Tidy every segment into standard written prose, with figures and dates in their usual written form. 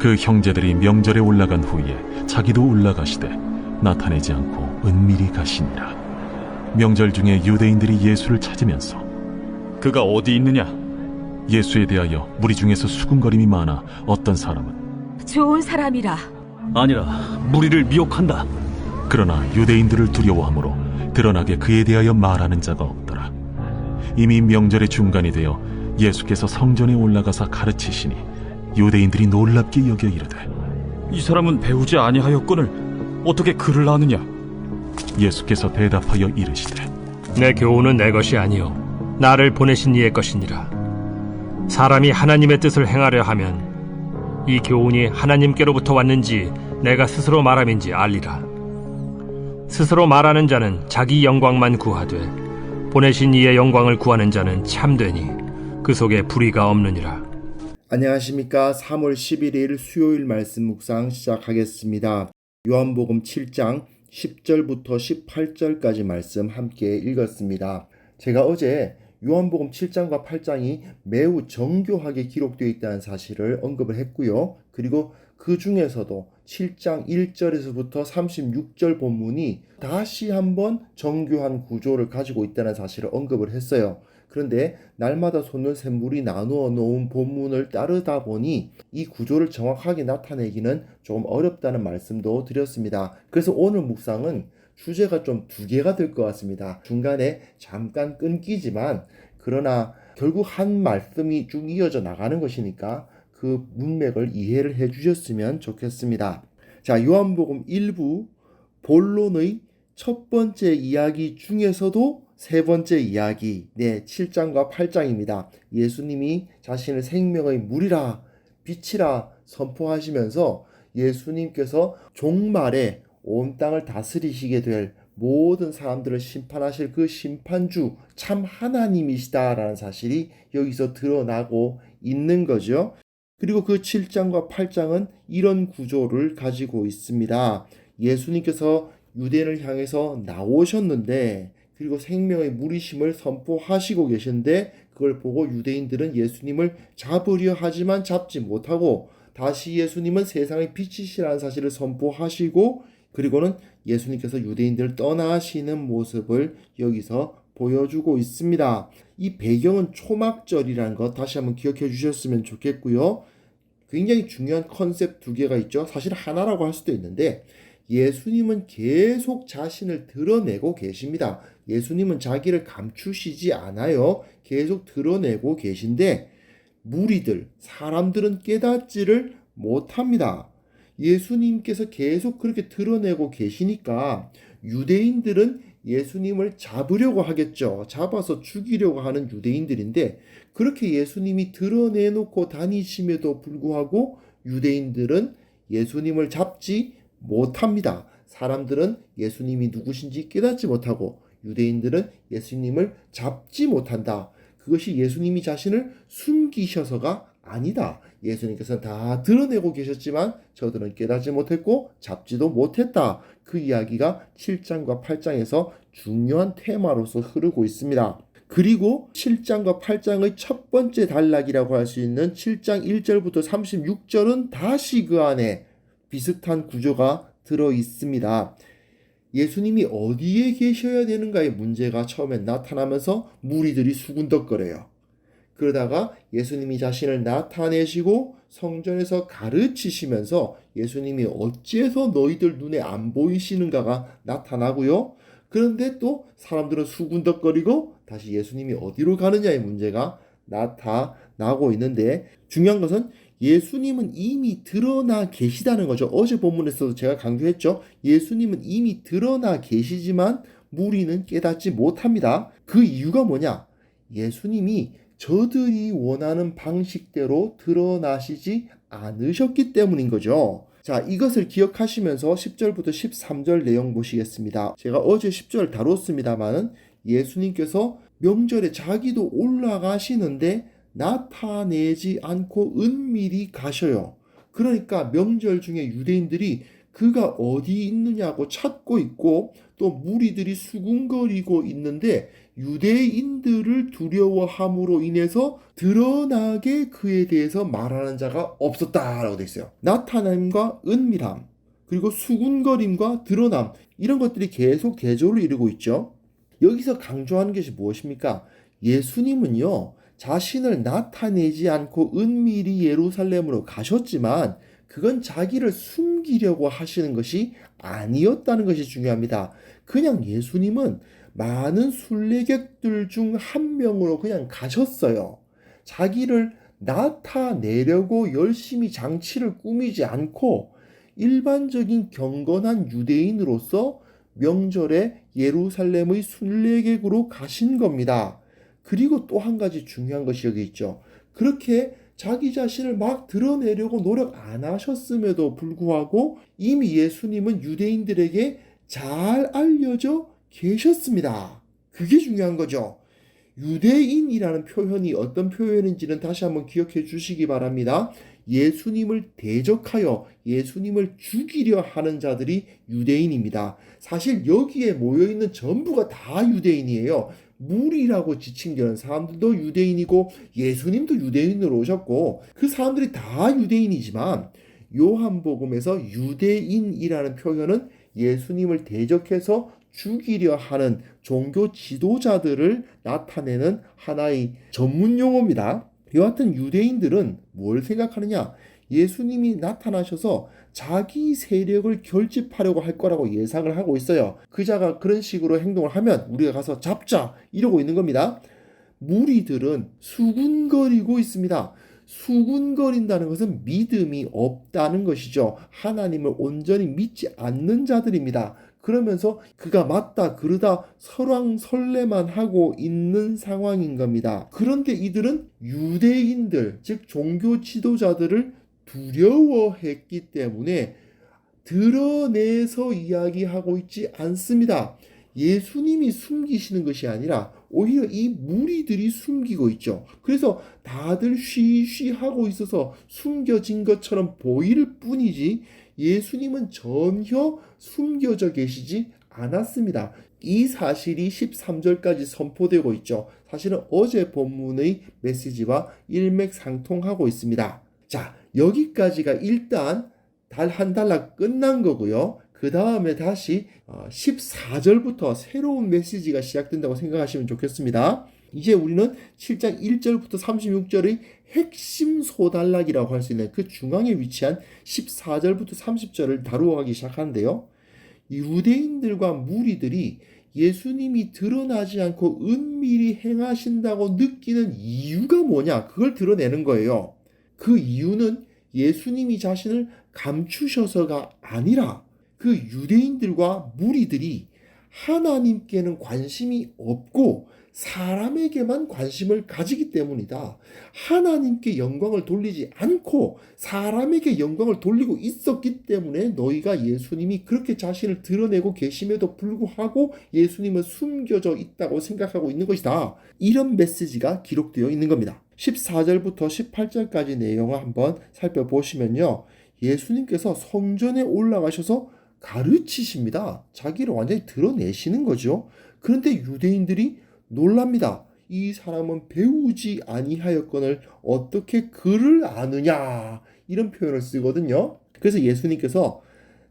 그 형제들이 명절에 올라간 후에 자기도 올라가시되 나타내지 않고 은밀히 가시니라. 명절 중에 유대인들이 예수를 찾으면서 그가 어디 있느냐? 예수에 대하여 무리 중에서 수군거림이 많아 어떤 사람은 좋은 사람이라. 아니라 무리를 미혹한다. 그러나 유대인들을 두려워하므로 드러나게 그에 대하여 말하는 자가 없더라. 이미 명절의 중간이 되어 예수께서 성전에 올라가사 가르치시니 유대인들이 놀랍게 여겨 이르되 이 사람은 배우지 아니하였거늘 어떻게 글을 아느냐? 예수께서 대답하여 이르시되 내 교훈은 내 것이 아니요 나를 보내신 이의 것이니라. 사람이 하나님의 뜻을 행하려 하면 이 교훈이 하나님께로부터 왔는지 내가 스스로 말함인지 알리라. 스스로 말하는 자는 자기 영광만 구하되 보내신 이의 영광을 구하는 자는 참되니 그 속에 불의가 없느니라. 안녕하십니까. 3월 11일 수요일 말씀 묵상 시작하겠습니다. 요한복음 7장 10절부터 18절까지 말씀 함께 읽었습니다. 제가 어제 요한복음 7장과 8장이 매우 정교하게 기록되어 있다는 사실을 언급을 했고요. 그리고 그 중에서도 7장 1절에서부터 36절 본문이 다시 한번 정교한 구조를 가지고 있다는 사실을 언급을 했어요. 그런데 날마다 솟는 샘물이 나누어 놓은 본문을 따르다 보니 이 구조를 정확하게 나타내기는 조금 어렵다는 말씀도 드렸습니다. 그래서 오늘 묵상은 주제가 좀 두 개가 될 것 같습니다. 중간에 잠깐 끊기지만 그러나 결국 한 말씀이 쭉 이어져 나가는 것이니까 그 문맥을 이해를 해 주셨으면 좋겠습니다. 자, 요한복음 1부 본론의 첫 번째 이야기 중에서도 세 번째 이야기, 7장과 8장입니다. 예수님이 자신을 생명의 물이라 빛이라 선포하시면서 예수님께서 종말에 온 땅을 다스리시게 될 모든 사람들을 심판하실 그 심판주 참 하나님이시다라는 사실이 여기서 드러나고 있는 거죠. 그리고 그 7장과 8장은 이런 구조를 가지고 있습니다. 예수님께서 유대인을 향해서 나오셨는데 그리고 생명의 물이심을 선포하시고 계신데 그걸 보고 유대인들은 예수님을 잡으려 하지만 잡지 못하고 다시 예수님은 세상의 빛이시라는 사실을 선포하시고 그리고는 예수님께서 유대인들을 떠나시는 모습을 여기서 보여주고 있습니다. 이 배경은 초막절이라는 것 다시 한번 기억해 주셨으면 좋겠고요. 굉장히 중요한 컨셉 두 개가 있죠. 사실 하나라고 할 수도 있는데 예수님은 계속 자신을 드러내고 계십니다. 예수님은 자기를 감추시지 않아요. 계속 드러내고 계신데 무리들, 사람들은 깨닫지를 못합니다. 예수님께서 계속 그렇게 드러내고 계시니까 유대인들은 예수님을 잡으려고 하겠죠. 잡아서 죽이려고 하는 유대인들인데 그렇게 예수님이 드러내놓고 다니심에도 불구하고 유대인들은 예수님을 잡지 못합니다. 사람들은 예수님이 누구신지 깨닫지 못하고 유대인들은 예수님을 잡지 못한다. 그것이 예수님이 자신을 숨기셔서가 아니다. 예수님께서는 다 드러내고 계셨지만 저들은 깨닫지 못했고 잡지도 못했다. 그 이야기가 7장과 8장에서 중요한 테마로서 흐르고 있습니다. 그리고 7장과 8장의 첫 번째 단락이라고 할 수 있는 7장 1절부터 36절은 다시 그 안에 비슷한 구조가 들어 있습니다. 예수님이 어디에 계셔야 되는가의 문제가 처음에 나타나면서 무리들이 수군덕거려요. 그러다가 예수님이 자신을 나타내시고 성전에서 가르치시면서 예수님이 어찌해서 너희들 눈에 안 보이시는가가 나타나고요. 그런데 또 사람들은 수군덕거리고 다시 예수님이 어디로 가느냐의 문제가 나타나고 있는데 중요한 것은 예수님은 이미 드러나 계시다는 거죠. 어제 본문에서도 제가 강조했죠. 예수님은 이미 드러나 계시지만 무리는 깨닫지 못합니다. 그 이유가 뭐냐? 예수님이 저들이 원하는 방식대로 드러나시지 않으셨기 때문인 거죠. 자, 이것을 기억하시면서 10절부터 13절 내용 보시겠습니다. 제가 어제 10절 다뤘습니다만은 예수님께서 명절에 자기도 올라가시는데 나타내지 않고 은밀히 가셔요. 그러니까 명절 중에 유대인들이 그가 어디 있느냐고 찾고 있고 또 무리들이 수군거리고 있는데 유대인들을 두려워함으로 인해서 드러나게 그에 대해서 말하는 자가 없었다라고 되어 있어요. 나타남과 은밀함 그리고 수군거림과 드러남 이런 것들이 계속 대조를 이루고 있죠. 여기서 강조하는 것이 무엇입니까? 예수님은요 자신을 나타내지 않고 은밀히 예루살렘으로 가셨지만 그건 자기를 숨기려고 하시는 것이 아니었다는 것이 중요합니다. 그냥 예수님은 많은 순례객들 중 한 명으로 그냥 가셨어요. 자기를 나타내려고 열심히 장치를 꾸미지 않고 일반적인 경건한 유대인으로서 명절에 예루살렘의 순례객으로 가신 겁니다. 그리고 또 한 가지 중요한 것이 여기 있죠. 그렇게 자기 자신을 막 드러내려고 노력 안 하셨음에도 불구하고 이미 예수님은 유대인들에게 잘 알려져 계셨습니다. 그게 중요한 거죠. 유대인이라는 표현이 어떤 표현인지는 다시 한번 기억해 주시기 바랍니다. 예수님을 대적하여 예수님을 죽이려 하는 자들이 유대인입니다. 사실 여기에 모여있는 전부가 다 유대인이에요. 무리라고 지칭되는 사람들도 유대인이고 예수님도 유대인으로 오셨고 그 사람들이 다 유대인이지만 요한복음에서 유대인이라는 표현은 예수님을 대적해서 죽이려 하는 종교 지도자들을 나타내는 하나의 전문 용어입니다. 여하튼 유대인들은 뭘 생각하느냐? 예수님이 나타나셔서 자기 세력을 결집하려고 할 거라고 예상을 하고 있어요. 그자가 그런 식으로 행동을 하면 우리가 가서 잡자 이러고 있는 겁니다. 무리들은 수군거리고 있습니다. 수군거린다는 것은 믿음이 없다는 것이죠. 하나님을 온전히 믿지 않는 자들입니다. 그러면서 그가 맞다 그러다 설왕설래만 하고 있는 상황인 겁니다. 그런데 이들은 유대인들 즉 종교 지도자들을 두려워했기 때문에 드러내서 이야기하고 있지 않습니다. 예수님이 숨기시는 것이 아니라 오히려 이 무리들이 숨기고 있죠. 그래서 다들 쉬쉬하고 있어서 숨겨진 것처럼 보일 뿐이지 예수님은 전혀 숨겨져 계시지 않았습니다. 이 사실이 13절까지 선포되고 있죠. 사실은 어제 본문의 메시지와 일맥상통하고 있습니다. 자, 여기까지가 일단 달 한 달락 끝난 거고요. 그 다음에 다시 14절부터 새로운 메시지가 시작된다고 생각하시면 좋겠습니다. 이제 우리는 7장 1절부터 36절의 핵심 소단락이라고 할 수 있는 그 중앙에 위치한 14절부터 30절을 다루어가기 시작하는데요. 유대인들과 무리들이 예수님이 드러나지 않고 은밀히 행하신다고 느끼는 이유가 뭐냐? 그걸 드러내는 거예요. 그 이유는 예수님이 자신을 감추셔서가 아니라 그 유대인들과 무리들이 하나님께는 관심이 없고 사람에게만 관심을 가지기 때문이다. 하나님께 영광을 돌리지 않고 사람에게 영광을 돌리고 있었기 때문에 너희가 예수님이 그렇게 자신을 드러내고 계심에도 불구하고 예수님은 숨겨져 있다고 생각하고 있는 것이다. 이런 메시지가 기록되어 있는 겁니다. 14절부터 18절까지 내용을 한번 살펴보시면요. 예수님께서 성전에 올라가셔서 가르치십니다. 자기를 완전히 드러내시는 거죠. 그런데 유대인들이 놀랍니다. 이 사람은 배우지 아니하였거늘 어떻게 그를 아느냐 이런 표현을 쓰거든요. 그래서 예수님께서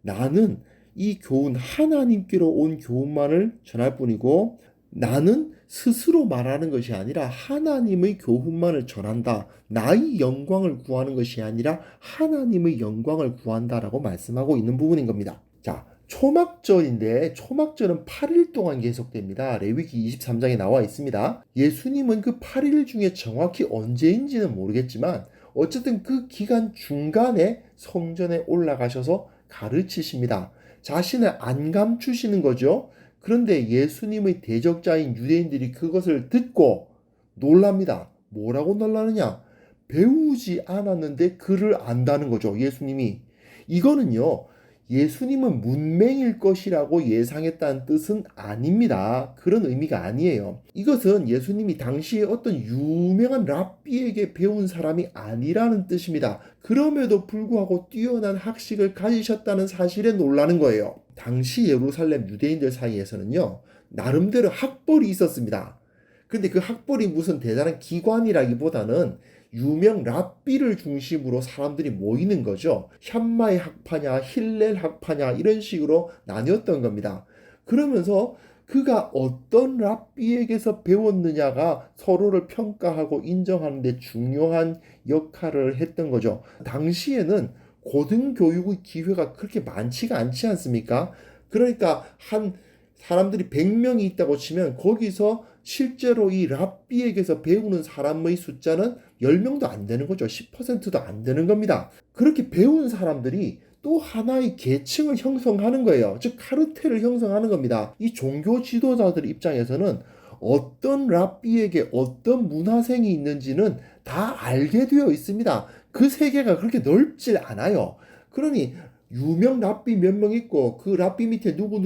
나는 이 교훈 하나님께로 온 교훈만을 전할 뿐이고 나는 스스로 말하는 것이 아니라 하나님의 교훈만을 전한다. 나의 영광을 구하는 것이 아니라 하나님의 영광을 구한다라고 말씀하고 있는 부분인 겁니다. 자, 초막절인데 초막절은 8일 동안 계속됩니다. 레위기 23장에 나와 있습니다. 예수님은 그 8일 중에 정확히 언제인지는 모르겠지만 어쨌든 그 기간 중간에 성전에 올라가셔서 가르치십니다. 자신을 안 감추시는 거죠. 그런데 예수님의 대적자인 유대인들이 그것을 듣고 놀랍니다. 뭐라고 놀라느냐? 배우지 않았는데 그를 안다는 거죠. 예수님이. 이거는요. 예수님은 문맹일 것이라고 예상했다는 뜻은 아닙니다. 그런 의미가 아니에요. 이것은 예수님이 당시에 어떤 유명한 랍비에게 배운 사람이 아니라는 뜻입니다. 그럼에도 불구하고 뛰어난 학식을 가지셨다는 사실에 놀라는 거예요. 당시 예루살렘 유대인들 사이에서는요, 나름대로 학벌이 있었습니다. 근데 그 학벌이 무슨 대단한 기관이라기보다는 유명 랍비를 중심으로 사람들이 모이는 거죠. 샴마의 학파냐, 힐렐 학파냐 이런 식으로 나뉘었던 겁니다. 그러면서 그가 어떤 랍비에게서 배웠느냐가 서로를 평가하고 인정하는 데 중요한 역할을 했던 거죠. 당시에는 고등교육의 기회가 그렇게 많지가 않지 않습니까? 그러니까 한 사람들이 100명이 있다고 치면 거기서 실제로 이 랍비에게서 배우는 사람의 숫자는 10명도 안 되는 거죠. 10%도 안 되는 겁니다. 그렇게 배운 사람들이 또 하나의 계층을 형성하는 거예요. 즉 카르텔을 형성하는 겁니다. 이 종교 지도자들 입장에서는 어떤 랍비에게 어떤 문화생이 있는지는 다 알게 되어 있습니다. 그 세계가 그렇게 넓질 않아요. 그러니 유명 랍비 몇 명 있고 그 랍비 밑에 누구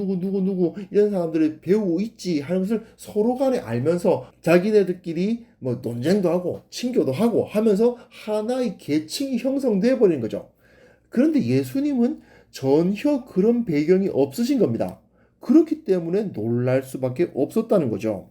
이런 사람들이 배우고 있지 하는 것을 서로 간에 알면서 자기네들끼리 뭐 논쟁도 하고 친교도 하고 하면서 하나의 계층이 형성돼 버린 거죠. 그런데 예수님은 전혀 그런 배경이 없으신 겁니다. 그렇기 때문에 놀랄 수밖에 없었다는 거죠.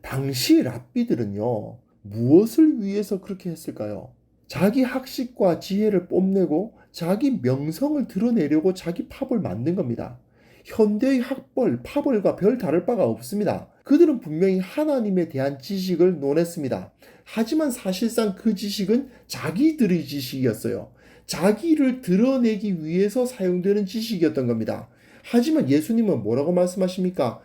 당시 랍비들은요, 무엇을 위해서 그렇게 했을까요? 자기 학식과 지혜를 뽐내고 자기 명성을 드러내려고 자기 팝을 만든 겁니다. 현대의 학벌, 팝을과 별 다를 바가 없습니다. 그들은 분명히 하나님에 대한 지식을 논했습니다. 하지만 사실상 그 지식은 자기들의 지식이었어요. 자기를 드러내기 위해서 사용되는 지식이었던 겁니다. 하지만 예수님은 뭐라고 말씀하십니까?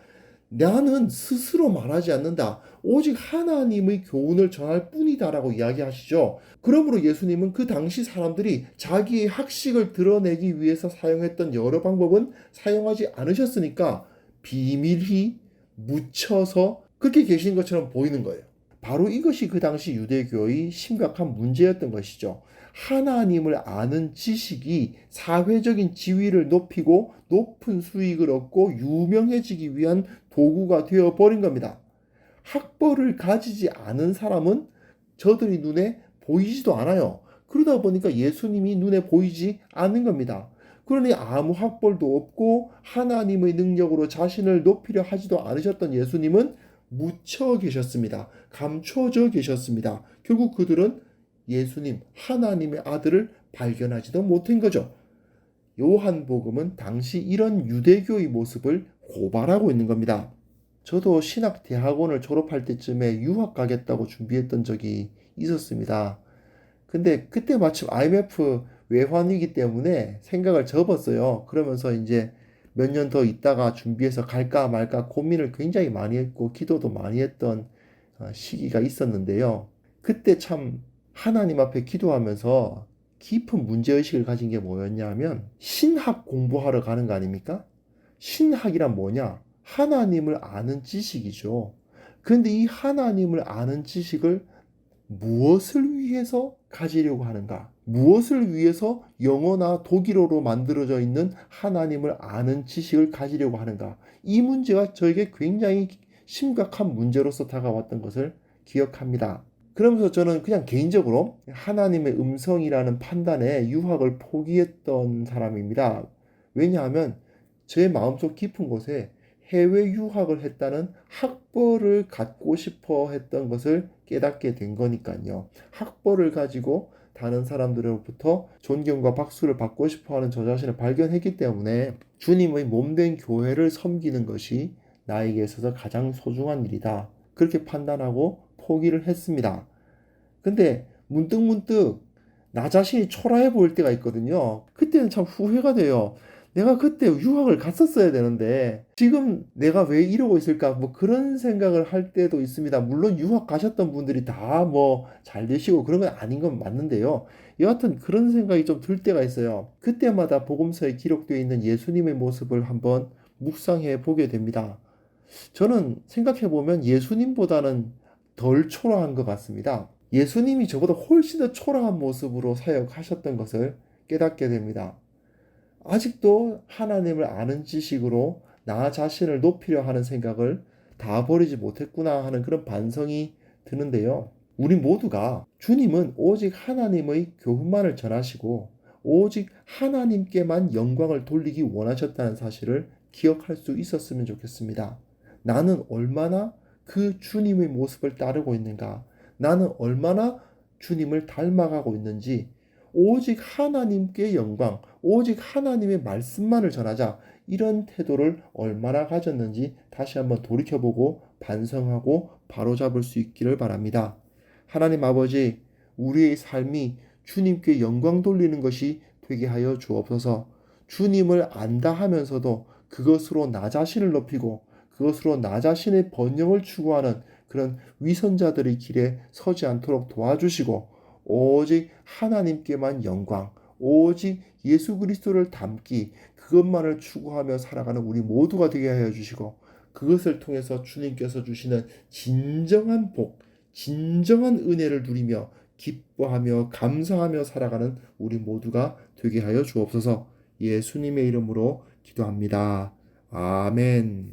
나는 스스로 말하지 않는다. 오직 하나님의 교훈을 전할 뿐이다라고 이야기하시죠. 그러므로 예수님은 그 당시 사람들이 자기의 학식을 드러내기 위해서 사용했던 여러 방법은 사용하지 않으셨으니까 비밀히 묻혀서 그렇게 계신 것처럼 보이는 거예요. 바로 이것이 그 당시 유대교의 심각한 문제였던 것이죠. 하나님을 아는 지식이 사회적인 지위를 높이고 높은 수익을 얻고 유명해지기 위한 도구가 되어버린 겁니다. 학벌을 가지지 않은 사람은 저들이 눈에 보이지도 않아요. 그러다 보니까 예수님이 눈에 보이지 않는 겁니다. 그러니 아무 학벌도 없고 하나님의 능력으로 자신을 높이려 하지도 않으셨던 예수님은 묻혀 계셨습니다. 감춰져 계셨습니다. 결국 그들은 예수님, 하나님의 아들을 발견하지도 못한 거죠. 요한복음은 당시 이런 유대교의 모습을 고발하고 있는 겁니다. 저도 신학대학원을 졸업할 때쯤에 유학 가겠다고 준비했던 적이 있었습니다. 근데 그때 마침 IMF 외환위기 때문에 생각을 접었어요. 그러면서 이제 몇 년 더 있다가 준비해서 갈까 말까 고민을 굉장히 많이 했고 기도도 많이 했던 시기가 있었는데요. 그때 참 하나님 앞에 기도하면서 깊은 문제의식을 가진 게 뭐였냐면 신학 공부하러 가는 거 아닙니까? 신학이란 뭐냐? 하나님을 아는 지식이죠. 그런데 이 하나님을 아는 지식을 무엇을 위해서 가지려고 하는가? 무엇을 위해서 영어나 독일어로 만들어져 있는 하나님을 아는 지식을 가지려고 하는가? 이 문제가 저에게 굉장히 심각한 문제로서 다가왔던 것을 기억합니다. 그러면서 저는 그냥 개인적으로 하나님의 음성이라는 판단에 유학을 포기했던 사람입니다. 왜냐하면 제 마음속 깊은 곳에 해외 유학을 했다는 학벌을 갖고 싶어 했던 것을 깨닫게 된 거니까요. 학벌을 가지고 다른 사람들로부터 존경과 박수를 받고 싶어 하는 저 자신을 발견했기 때문에 주님의 몸된 교회를 섬기는 것이 나에게 있어서 가장 소중한 일이다. 그렇게 판단하고 포기를 했습니다. 근데 문득 나 자신이 초라해 보일 때가 있거든요. 그때는 참 후회가 돼요. 내가 그때 유학을 갔었어야 되는데 지금 내가 왜 이러고 있을까 뭐 그런 생각을 할 때도 있습니다. 물론 유학 가셨던 분들이 다 뭐 잘 되시고 그런 건 아닌 건 맞는데요. 여하튼 그런 생각이 좀 들 때가 있어요. 그때마다 복음서에 기록되어 있는 예수님의 모습을 한번 묵상해 보게 됩니다. 저는 생각해 보면 예수님보다는 덜 초라한 것 같습니다. 예수님이 저보다 훨씬 더 초라한 모습으로 사역하셨던 것을 깨닫게 됩니다. 아직도 하나님을 아는 지식으로 나 자신을 높이려 하는 생각을 다 버리지 못했구나 하는 그런 반성이 드는데요. 우리 모두가 주님은 오직 하나님의 교훈만을 전하시고 오직 하나님께만 영광을 돌리기 원하셨다는 사실을 기억할 수 있었으면 좋겠습니다. 나는 얼마나 그 주님의 모습을 따르고 있는가? 나는 얼마나 주님을 닮아가고 있는지 오직 하나님께 영광, 오직 하나님의 말씀만을 전하자 이런 태도를 얼마나 가졌는지 다시 한번 돌이켜보고 반성하고 바로잡을 수 있기를 바랍니다. 하나님 아버지, 우리의 삶이 주님께 영광 돌리는 것이 되게 하여 주옵소서. 주님을 안다 하면서도 그것으로 나 자신을 높이고 그것으로 나 자신의 번영을 추구하는 그런 위선자들의 길에 서지 않도록 도와주시고 오직 하나님께만 영광, 오직 예수 그리스도를 닮기 그것만을 추구하며 살아가는 우리 모두가 되게 하여 주시고 그것을 통해서 주님께서 주시는 진정한 복, 진정한 은혜를 누리며 기뻐하며 감사하며 살아가는 우리 모두가 되게 하여 주옵소서. 예수님의 이름으로 기도합니다. 아멘.